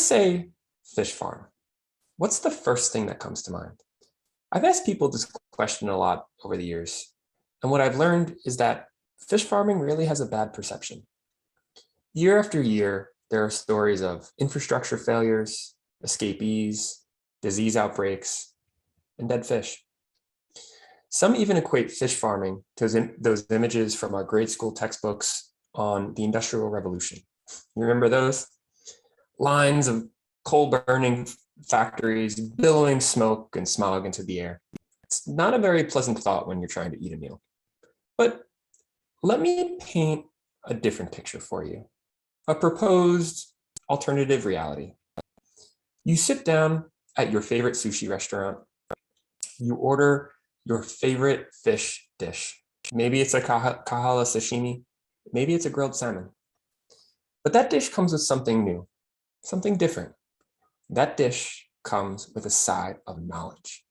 say fish farm, what's the first thing that comes to mind? I've asked people this question a lot over the years, and what I've learned is that fish farming really has a bad perception. Year after year, there are stories of infrastructure failures, escapees, disease outbreaks, and dead fish. Some even equate fish farming to those images from our grade school textbooks on the Industrial Revolution. You remember those? Lines of coal-burning factories billowing smoke and smog into the air. It's not a very pleasant thought when you're trying to eat a meal. But let me paint a different picture for you, a proposed alternative reality. You sit down at your favorite sushi restaurant, you order your favorite fish dish. Maybe it's a kahala sashimi, maybe it's a grilled salmon. But that dish comes with something new, something different. That dish comes with a side of knowledge.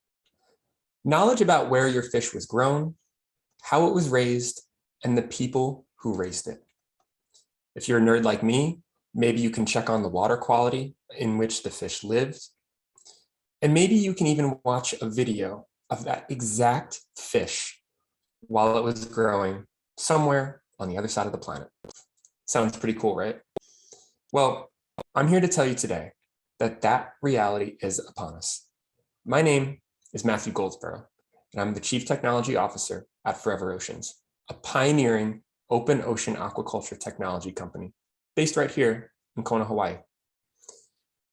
Knowledge about where your fish was grown, how it was raised, and the people who raised it. If you're a nerd like me, maybe you can check on the water quality in which the fish lived. And maybe you can even watch a video of that exact fish while it was growing somewhere on the other side of the planet. Sounds pretty cool, right? Well, I'm here to tell you today that that reality is upon us. My name is Matthew Goldsboro, and I'm the Chief Technology Officer at Forever Oceans, a pioneering open ocean aquaculture technology company based right here in Kona, Hawaii.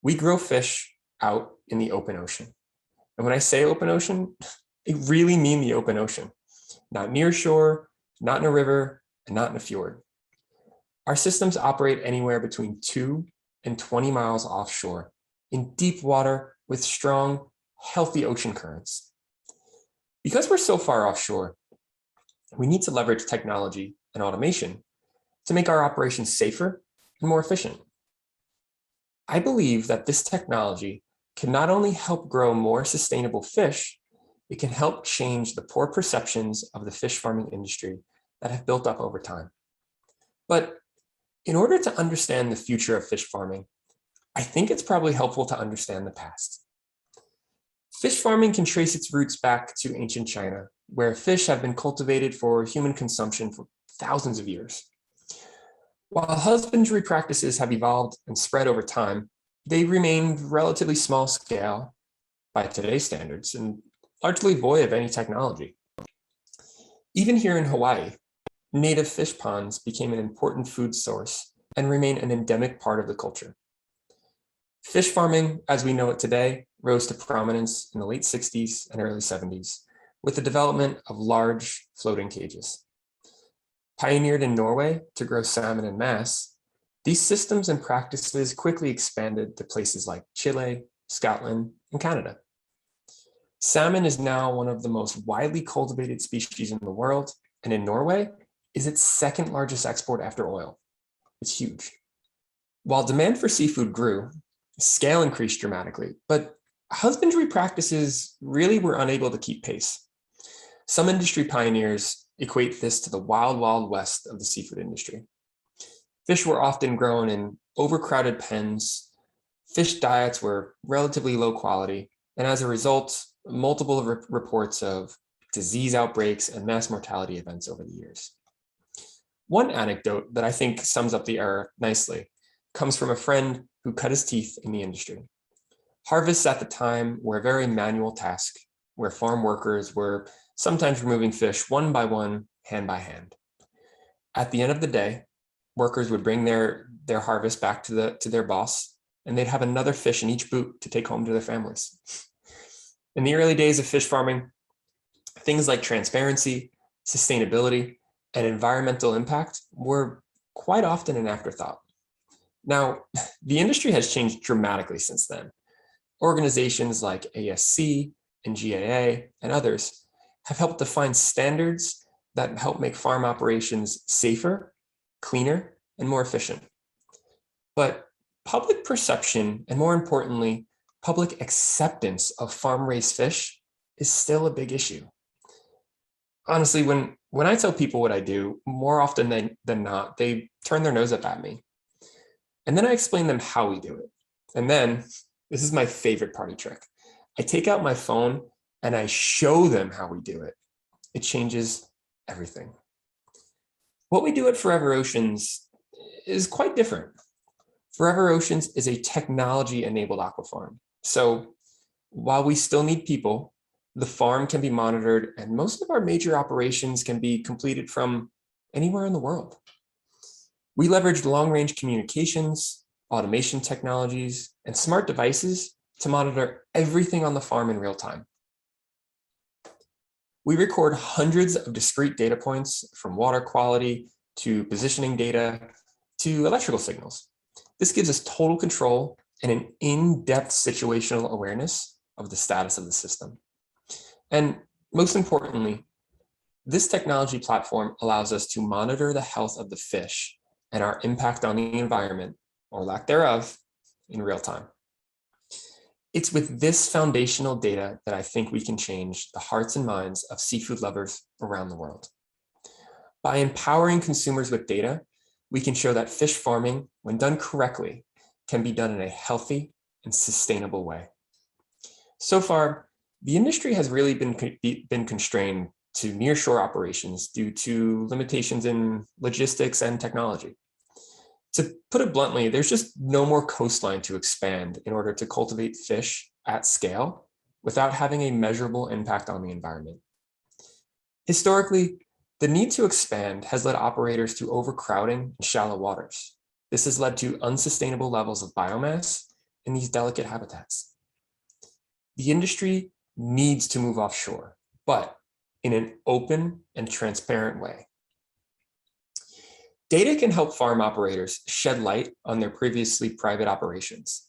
We grow fish out in the open ocean. And when I say open ocean, I really mean the open ocean, not near shore, not in a river, and not in a fjord. Our systems operate anywhere between 2 and 20 miles offshore in deep water with strong, healthy ocean currents. Because we're so far offshore, we need to leverage technology and automation to make our operations safer and more efficient. I believe that this technology can not only help grow more sustainable fish, it can help change the poor perceptions of the fish farming industry that have built up over time. But in order to understand the future of fish farming, I think it's probably helpful to understand the past. Fish farming can trace its roots back to ancient China, where fish have been cultivated for human consumption for thousands of years. While husbandry practices have evolved and spread over time, they remained relatively small scale by today's standards and largely void of any technology. Even here in Hawaii, native fish ponds became an important food source and remain an endemic part of the culture. Fish farming, as we know it today, rose to prominence in the late 60s and early 70s with the development of large floating cages. Pioneered in Norway to grow salmon en masse, these systems and practices quickly expanded to places like Chile, Scotland, and Canada. Salmon is now one of the most widely cultivated species in the world, and in Norway is its second largest export after oil. It's huge. While demand for seafood grew, scale increased dramatically, but husbandry practices really were unable to keep pace. Some industry pioneers equate this to the wild, wild west of the seafood industry. Fish were often grown in overcrowded pens, fish diets were relatively low quality, and as a result, multiple reports of disease outbreaks and mass mortality events over the years. One anecdote that I think sums up the era nicely comes from a friend who cut his teeth in the industry. Harvests at the time were a very manual task where farm workers were sometimes removing fish one by one, hand by hand. At the end of the day, workers would bring their harvest back to their boss, and they'd have another fish in each boot to take home to their families. In the early days of fish farming, things like transparency, sustainability, and environmental impact were quite often an afterthought. Now, the industry has changed dramatically since then. Organizations like ASC and GAA and others have helped define standards that help make farm operations safer, cleaner, and more efficient. But public perception, and more importantly, public acceptance of farm-raised fish is still a big issue. Honestly, when I tell people what I do, more often than not, they turn their nose up at me. And then I explain them how we do it. And then, this is my favorite party trick. I take out my phone and I show them how we do it. It changes everything. What we do at Forever Oceans is quite different. Forever Oceans is a technology-enabled aquafarm. So while we still need people, the farm can be monitored and most of our major operations can be completed from anywhere in the world. We leverage long-range communications, automation technologies, and smart devices to monitor everything on the farm in real time. We record hundreds of discrete data points from water quality to positioning data to electrical signals. This gives us total control and an in-depth situational awareness of the status of the system. And most importantly, this technology platform allows us to monitor the health of the fish and our impact on the environment, or lack thereof, in real time. It's with this foundational data that I think we can change the hearts and minds of seafood lovers around the world. By empowering consumers with data, we can show that fish farming, when done correctly, can be done in a healthy and sustainable way. So far, the industry has really been constrained to nearshore operations due to limitations in logistics and technology. To put it bluntly, there's just no more coastline to expand in order to cultivate fish at scale without having a measurable impact on the environment. Historically, the need to expand has led operators to overcrowding in shallow waters. This has led to unsustainable levels of biomass in these delicate habitats. The industry needs to move offshore, but in an open and transparent way. Data can help farm operators shed light on their previously private operations,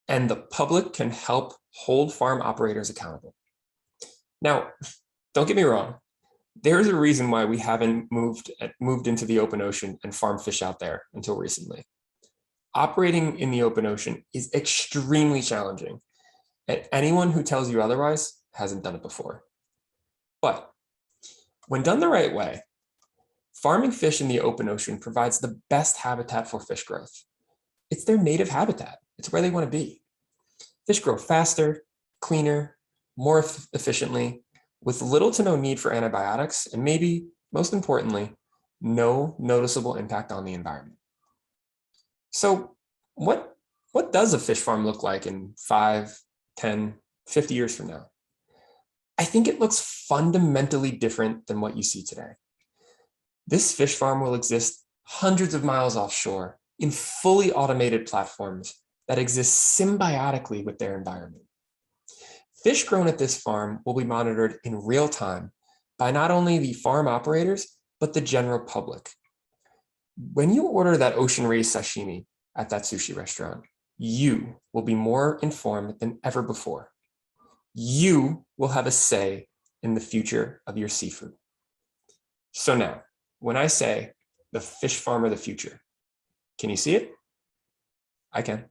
and the public can help hold farm operators accountable. Now, don't get me wrong, there's a reason why we haven't moved into the open ocean and farmed fish out there until recently. Operating in the open ocean is extremely challenging, and anyone who tells you otherwise hasn't done it before. But when done the right way, farming fish in the open ocean provides the best habitat for fish growth. It's their native habitat. It's where they want to be. Fish grow faster, cleaner, more efficiently, with little to no need for antibiotics, and maybe, most importantly, no noticeable impact on the environment. So what does a fish farm look like in 5, 10, 50 years from now? I think it looks fundamentally different than what you see today. This fish farm will exist hundreds of miles offshore in fully automated platforms that exist symbiotically with their environment. Fish grown at this farm will be monitored in real time by not only the farm operators, but the general public. When you order that ocean-raised sashimi at that sushi restaurant, you will be more informed than ever before. You will have a say in the future of your seafood. So now, when I say the fish farm of the future, can you see it? I can.